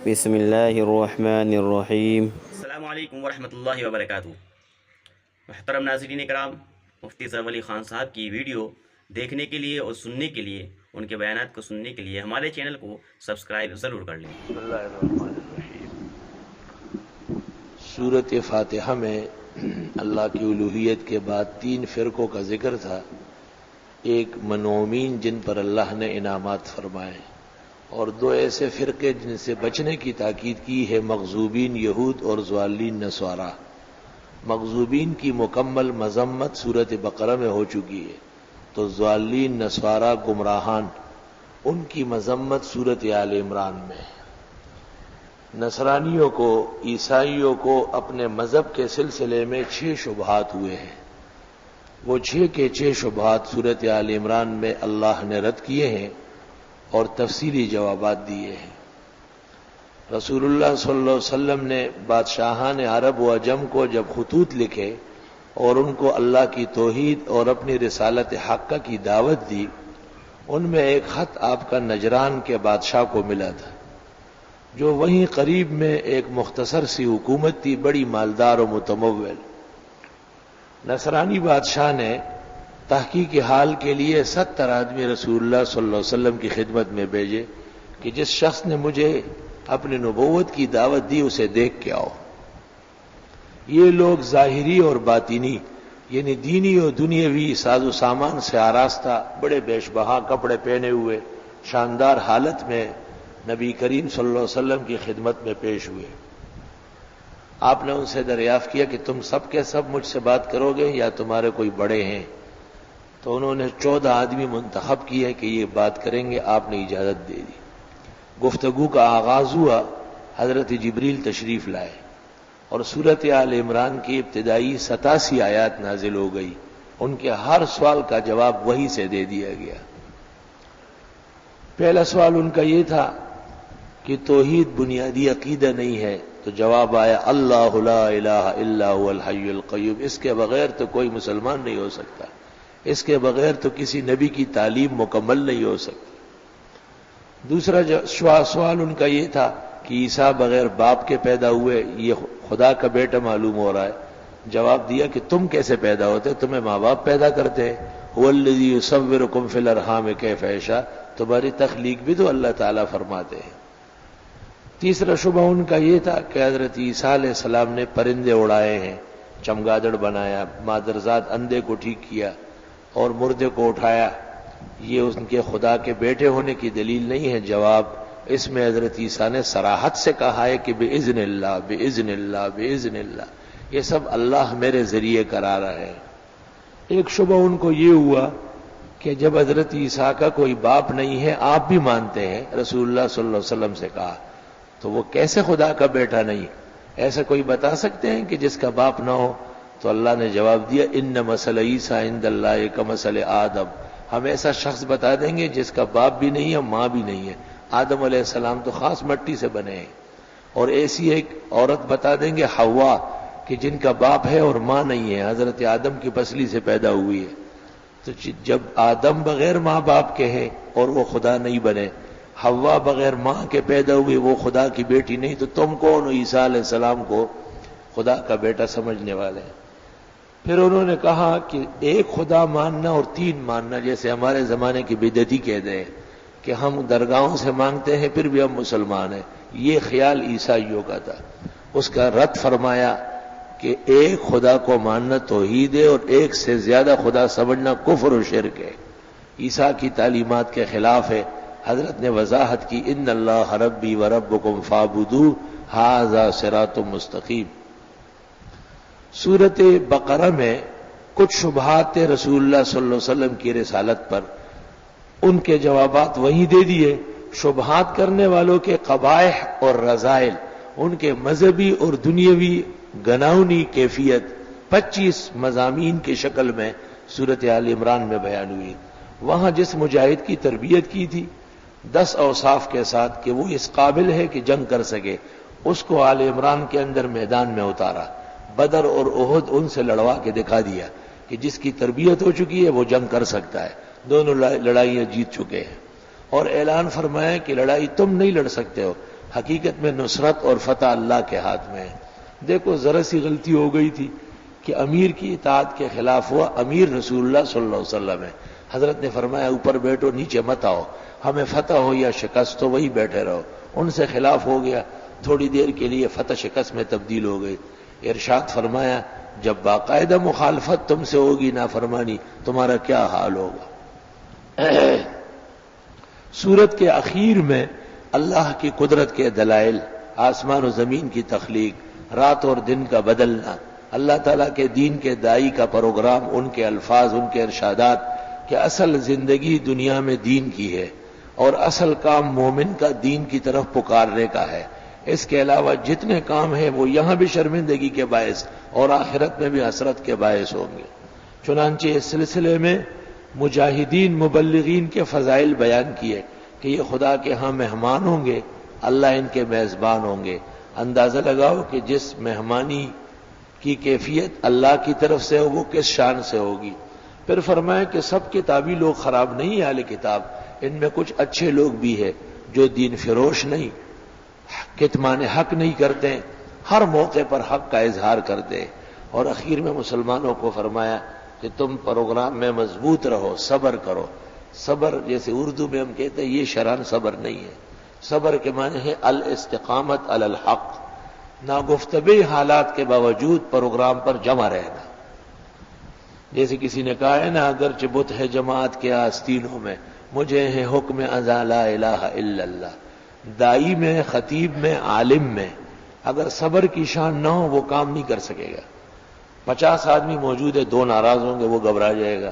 بسم اللہ الرحمن الرحیم۔ السلام علیکم ورحمۃ اللہ وبرکاتہ۔ محترم ناظرین کرام، مفتی ظفر علی خان صاحب کی ویڈیو دیکھنے کے لیے اور سننے کے لیے، ان کے بیانات کو سننے کے لیے ہمارے چینل کو سبسکرائب ضرور کر لیں۔ بسم اللہ الرحمن الرحیم۔ سورۃ فاتحہ میں اللہ کی الوہیت کے بعد 3 فرقوں کا ذکر تھا۔ ایک منعومین جن پر اللہ نے انعامات فرمائے، اور 2 ایسے فرقے جن سے بچنے کی تاکید کی ہے، مغضوبین یہود اور ضالین نصارا۔ مغضوبین کی مکمل مذمت سورۃ بقرہ میں ہو چکی ہے، تو ضالین نصارا گمراہان، ان کی مذمت سورۃ آل عمران میں ہے۔ نصرانیوں کو، عیسائیوں کو اپنے مذہب کے سلسلے میں 6 شبہات ہوئے ہیں۔ وہ 6 کے 6 شبہات سورۃ آل عمران میں اللہ نے رد کیے ہیں اور تفصیلی جوابات دیے ہیں۔ رسول اللہ صلی اللہ علیہ وسلم نے بادشاہان عرب و عجم کو جب خطوط لکھے اور ان کو اللہ کی توحید اور اپنی رسالت حقہ کی دعوت دی، ان میں ایک خط آپ کا نجران کے بادشاہ کو ملا تھا، جو وہیں قریب میں ایک مختصر سی حکومت تھی، بڑی مالدار و متمول۔ نصرانی بادشاہ نے تحقیق حال کے لیے 70 آدمی رسول اللہ صلی اللہ علیہ وسلم کی خدمت میں بھیجے کہ جس شخص نے مجھے اپنی نبوت کی دعوت دی اسے دیکھ کے آؤ۔ یہ لوگ ظاہری اور باطنی، یعنی دینی اور دنیاوی ساز و سامان سے آراستہ، بڑے بیش بہا کپڑے پہنے ہوئے، شاندار حالت میں نبی کریم صلی اللہ علیہ وسلم کی خدمت میں پیش ہوئے۔ آپ نے ان سے دریافت کیا کہ تم سب کے سب مجھ سے بات کرو گے یا تمہارے کوئی بڑے ہیں؟ تو انہوں نے 14 آدمی منتخب کیے کہ یہ بات کریں گے۔ آپ نے اجازت دے دی۔ گفتگو کا آغاز ہوا، حضرت جبریل تشریف لائے اور سورۃ آل عمران کی ابتدائی 87 آیات نازل ہو گئی۔ ان کے ہر سوال کا جواب وحی سے دے دیا گیا۔ پہلا سوال ان کا یہ تھا کہ توحید بنیادی عقیدہ نہیں ہے، تو جواب آیا اللہ لا الہ الا هو الحی القیوم، اس کے بغیر تو کوئی مسلمان نہیں ہو سکتا، اس کے بغیر تو کسی نبی کی تعلیم مکمل نہیں ہو سکتی۔ دوسرا سوال ان کا یہ تھا کہ عیسیٰ بغیر باپ کے پیدا ہوئے، یہ خدا کا بیٹا معلوم ہو رہا ہے۔ جواب دیا کہ تم کیسے پیدا ہوتے، تمہیں ماں باپ پیدا کرتے ہیں۔ هو الذی یصورکم فی الارحام کیف یشاء، تمہاری تخلیق بھی تو اللہ تعالیٰ فرماتے ہیں۔ تیسرا شبہ ان کا یہ تھا کہ حضرت عیسیٰ علیہ السلام نے پرندے اڑائے ہیں، چمگادڑ بنایا، مادرزاد اندھے کو ٹھیک کیا اور مردے کو اٹھایا، یہ ان کے خدا کے بیٹے ہونے کی دلیل نہیں ہے۔ جواب، اس میں حضرت عیسیٰ نے صراحت سے کہا ہے کہ بِإِذْنِ اللہ بِإِذْنِ اللہ بِإِذْنِ اللہ، یہ سب اللہ میرے ذریعے کرا رہا ہے۔ ایک شبہ ان کو یہ ہوا کہ جب حضرت عیسیٰ کا کوئی باپ نہیں ہے، آپ بھی مانتے ہیں، رسول اللہ صلی اللہ علیہ وسلم سے کہا، تو وہ کیسے خدا کا بیٹا نہیں؟ ایسا کوئی بتا سکتے ہیں کہ جس کا باپ نہ ہو؟ تو اللہ نے جواب دیا ان مثل عیسیٰ عند اللہ کمثل آدم، ہم ایسا شخص بتا دیں گے جس کا باپ بھی نہیں ہے، ماں بھی نہیں ہے۔ آدم علیہ السلام تو خاص مٹی سے بنے ہیں، اور ایسی ایک عورت بتا دیں گے حوا کہ جن کا باپ ہے اور ماں نہیں ہے، حضرت آدم کی پسلی سے پیدا ہوئی ہے۔ تو جب آدم بغیر ماں باپ کے ہیں اور وہ خدا نہیں بنے، حوا بغیر ماں کے پیدا ہوئی، وہ خدا کی بیٹی نہیں، تو تم کون ہو عیسیٰ علیہ السلام کو خدا کا بیٹا سمجھنے والے ہیں؟ پھر انہوں نے کہا کہ ایک خدا ماننا اور 3 ماننا، جیسے ہمارے زمانے کی بدعتی کہتے ہیں کہ ہم درگاہوں سے مانگتے ہیں پھر بھی ہم مسلمان ہیں، یہ خیال عیسائیوں کا تھا۔ اس کا رد فرمایا کہ ایک خدا کو ماننا توحید ہے اور ایک سے زیادہ خدا سمجھنا کفر و شرک ہے، عیسیٰ کی تعلیمات کے خلاف ہے۔ حضرت نے وضاحت کی ان اللہ ربی و ربکم فاعبدوہ ھذا صراط مستقیم۔ سورۃ بقرہ میں کچھ شبہات رسول اللہ صلی اللہ علیہ وسلم کی رسالت پر، ان کے جوابات وہیں دے دیے۔ شبہات کرنے والوں کے قبائح اور رذائل، ان کے مذہبی اور دنیاوی گناہونی کیفیت 25 مضامین کی شکل میں سورۃ آل عمران میں بیان ہوئی۔ وہاں جس مجاہد کی تربیت کی تھی 10 اوصاف کے ساتھ کہ وہ اس قابل ہے کہ جنگ کر سکے، اس کو آل عمران کے اندر میدان میں اتارا۔ بدر اور احد ان سے لڑوا کے دکھا دیا کہ جس کی تربیت ہو چکی ہے وہ جنگ کر سکتا ہے، دونوں لڑائیاں جیت چکے ہیں۔ اور اعلان فرمایا کہ لڑائی تم نہیں لڑ سکتے ہو، حقیقت میں نصرت اور فتح اللہ کے ہاتھ میں ہے۔ دیکھو ذرا سی غلطی ہو گئی تھی کہ امیر کی اطاعت کے خلاف ہوا، امیر رسول اللہ صلی اللہ علیہ وسلم ہے۔ حضرت نے فرمایا اوپر بیٹھو نیچے مت آؤ، ہمیں فتح ہو یا شکست ہو وہی بیٹھے رہو۔ ان سے خلاف ہو گیا، تھوڑی دیر کے لیے فتح شکست میں تبدیل ہو گئی۔ ارشاد فرمایا جب باقاعدہ مخالفت تم سے ہوگی نافرمانی تمہارا کیا حال ہوگا۔ سورت کے اخیر میں اللہ کی قدرت کے دلائل، آسمان و زمین کی تخلیق، رات اور دن کا بدلنا، اللہ تعالیٰ کے دین کے داعی کا پروگرام، ان کے الفاظ، ان کے ارشادات کہ اصل زندگی دنیا میں دین کی ہے اور اصل کام مومن کا دین کی طرف پکارنے کا ہے۔ اس کے علاوہ جتنے کام ہیں وہ یہاں بھی شرمندگی کے باعث اور آخرت میں بھی حسرت کے باعث ہوں گے۔ چنانچہ اس سلسلے میں مجاہدین مبلغین کے فضائل بیان کیے کہ یہ خدا کے ہاں مہمان ہوں گے، اللہ ان کے میزبان ہوں گے۔ اندازہ لگاؤ کہ جس مہمانی کی کیفیت اللہ کی طرف سے ہو وہ کس شان سے ہوگی۔ پھر فرمایا کہ سب کتابی لوگ خراب نہیں، اہل کتاب ان میں کچھ اچھے لوگ بھی ہیں جو دین فروش نہیں، کتمان حق نہیں کرتے، ہر موقع پر حق کا اظہار کرتے۔ اور اخیر میں مسلمانوں کو فرمایا کہ تم پروگرام میں مضبوط رہو، صبر کرو۔ صبر جیسے اردو میں ہم کہتے ہیں یہ شران صبر نہیں ہے، صبر کے معنی ہے الاستقامت علی الحق، ناگفتگی حالات کے باوجود پروگرام پر جمع رہنا۔ جیسے کسی نے کہا ہے نا اگرچہ بت ہے جماعت کے آستینوں میں، مجھے ہے حکم ازا لا الہ الا اللہ۔ دائی میں، خطیب میں، عالم میں اگر صبر کی شان نہ ہو وہ کام نہیں کر سکے گا۔ 50 آدمی موجود ہے، 2 ناراض ہوں گے وہ گھبرا جائے گا،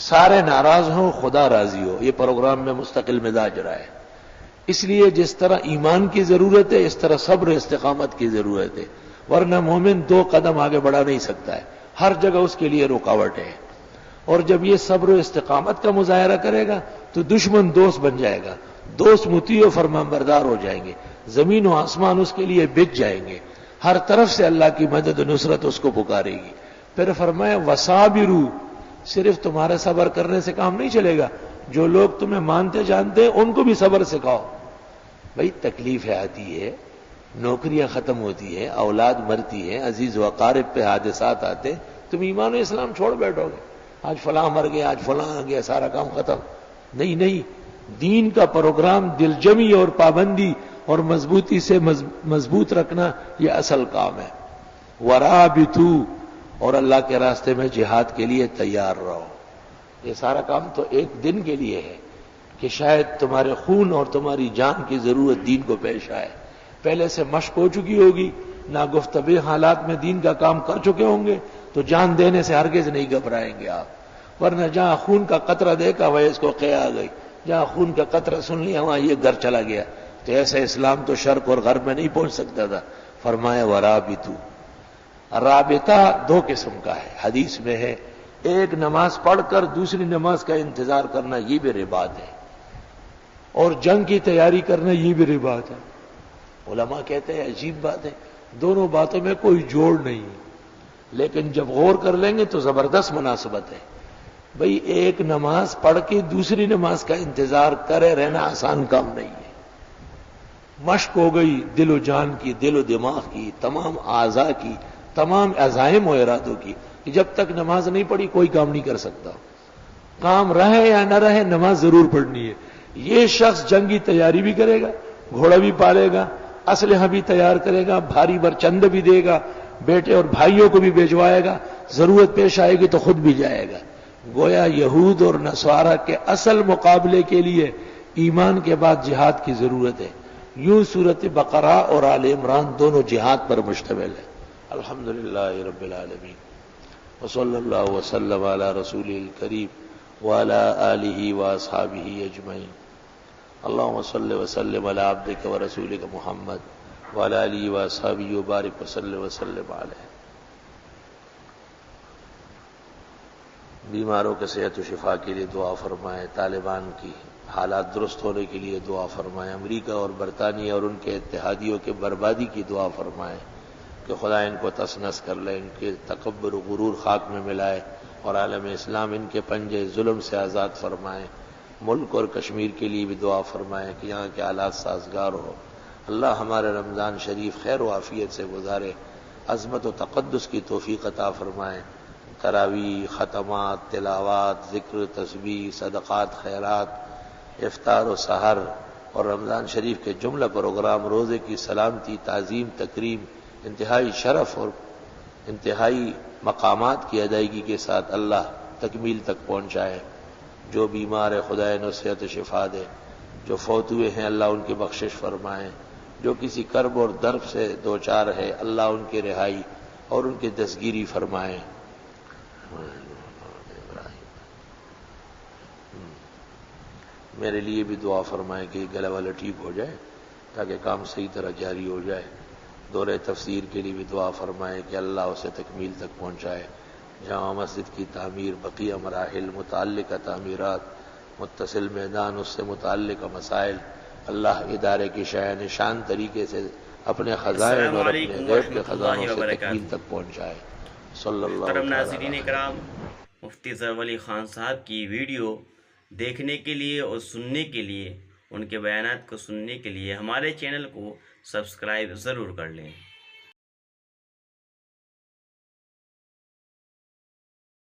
سارے ناراض ہوں خدا راضی ہو، یہ پروگرام میں مستقل مزاج رہا ہے۔ اس لیے جس طرح ایمان کی ضرورت ہے اس طرح صبر و استقامت کی ضرورت ہے، ورنہ مومن 2 قدم آگے بڑھا نہیں سکتا ہے، ہر جگہ اس کے لیے رکاوٹ ہے۔ اور جب یہ صبر و استقامت کا مظاہرہ کرے گا تو دشمن دوست بن جائے گا، دوست مطیع و فرمانبردار ہو جائیں گے، زمین و آسمان اس کے لیے بک جائیں گے، ہر طرف سے اللہ کی مدد و نصرت اس کو پکارے گی۔ پھر فرمایا وصابروا، صرف تمہارے صبر کرنے سے کام نہیں چلے گا، جو لوگ تمہیں مانتے جانتے ہیں ان کو بھی صبر سکھاؤ۔ بھئی تکلیفیں آتی ہے، نوکریاں ختم ہوتی ہے، اولاد مرتی ہے، عزیز و اقارب پہ حادثات آتے، تم ایمان و اسلام چھوڑ بیٹھو گے، آج فلاں مر گیا، آج فلاں آ گیا، سارا کام ختم۔ نہیں، دین کا پروگرام دل جمی اور پابندی اور مضبوطی سے مضبوط رکھنا یہ اصل کام ہے۔ ورابطوا، اور اللہ کے راستے میں جہاد کے لیے تیار رہو۔ یہ سارا کام تو ایک دن کے لیے ہے کہ شاید تمہارے خون اور تمہاری جان کی ضرورت دین کو پیش آئے، پہلے سے مشق ہو چکی ہوگی، ناگفتگی حالات میں دین کا کام کر چکے ہوں گے تو جان دینے سے ہرگز نہیں گھبرائیں گے آپ، ورنہ جہاں خون کا قطرہ دیکھا وہ اس کو قے آ گئی، جہاں خون کا قطرہ سن لیا وہاں یہ گھر چلا گیا۔ تو ایسے اسلام تو شرق اور غرب میں نہیں پہنچ سکتا تھا۔ فرمایا ورابطوا، رابطہ 2 قسم کا ہے، حدیث میں ہے ایک نماز پڑھ کر دوسری نماز کا انتظار کرنا یہ بھی رباط ہے، اور جنگ کی تیاری کرنا یہ بھی رباط ہے۔ علماء کہتے ہیں عجیب بات ہے، دونوں باتوں میں کوئی جوڑ نہیں ہے، لیکن جب غور کر لیں گے تو زبردست مناسبت ہے۔ بھئی ایک نماز پڑھ کے دوسری نماز کا انتظار کرے رہنا آسان کام نہیں ہے، مشق ہو گئی دل و جان کی، دل و دماغ کی، تمام اعضاء کی، تمام عزائم و ارادوں کی، کہ جب تک نماز نہیں پڑھی کوئی کام نہیں کر سکتا، کام رہے یا نہ رہے نماز ضرور پڑھنی ہے۔ یہ شخص جنگی تیاری بھی کرے گا، گھوڑا بھی پالے گا، اسلحہ بھی تیار کرے گا، بھاری برچند بھی دے گا، بیٹے اور بھائیوں کو بھی بھیجوائے گا، ضرورت پیش آئے گی تو خود بھی جائے گا۔ گویا یہود اور نصارہ کے اصل مقابلے کے لیے ایمان کے بعد جہاد کی ضرورت ہے۔ یوں سورت بقرہ اور آل عمران دونوں جہاد پر مشتمل ہے۔ الحمدللہ رب العالمین، وصلی اللہ وسلم علی رسولہ الکریم وعلی آلہ واصحابہ اجمعین۔ اللہم صلی وسلم علی عبدک ورسولک محمد وعلی آلہ واصحابہ وبارک وسلم علیہ۔ بیماروں کے صحت و شفا کے لیے دعا فرمائیں، طالبان کی حالات درست ہونے کے لیے دعا فرمائیں، امریکہ اور برطانیہ اور ان کے اتحادیوں کے بربادی کی دعا فرمائیں کہ خدا ان کو تس نس کر لے، ان کے تکبر و غرور خاک میں ملائے، اور عالم اسلام ان کے پنجے ظلم سے آزاد فرمائیں۔ ملک اور کشمیر کے لیے بھی دعا فرمائیں کہ یہاں کے حالات سازگار ہو، اللہ ہمارے رمضان شریف خیر و عافیت سے گزارے، عظمت و تقدس کی توفیق عطا فرمائیں۔ تراویح، ختمات، تلاوات، ذکر، تسبیح، صدقات، خیرات، افطار و سحر اور رمضان شریف کے جملہ پروگرام، روزے کی سلامتی، تعظیم، تکریم، انتہائی شرف اور انتہائی مقامات کی ادائیگی کے ساتھ اللہ تکمیل تک پہنچائے۔ جو بیمار ہے خدائے نصیحت شفا دے، جو فوت ہوئے ہیں اللہ ان کی بخشش فرمائے، جو کسی کرب اور درب سے دوچار ہے اللہ ان کی رہائی اور ان کی دستگیری فرمائے۔ میرے لیے بھی دعا فرمائیں کہ گلا والا ٹھیک ہو جائے تاکہ کام صحیح طرح جاری ہو جائے۔ دورہ تفسیر کے لیے بھی دعا فرمائیں کہ اللہ اسے تکمیل تک پہنچائے۔ جامع مسجد کی تعمیر، بقیہ مراحل، متعلقہ تعمیرات، متصل میدان، اس سے متعلقہ مسائل، اللہ ادارے کی شأن شان طریقے سے اپنے خزائن السلام اور اپنے علیکم غیب کے ورحمۃ خزانوں اللہ سے وبرکاتہ۔ تکمیل تک پہنچائے۔ صلی اللہ محترم تعالی ناظرین کرام، مفتی ظفر علی خان صاحب کی ویڈیو دیکھنے کے لیے اور سننے کے لیے، ان کے بیانات کو سننے کے لیے ہمارے چینل کو سبسکرائب ضرور کر لیں۔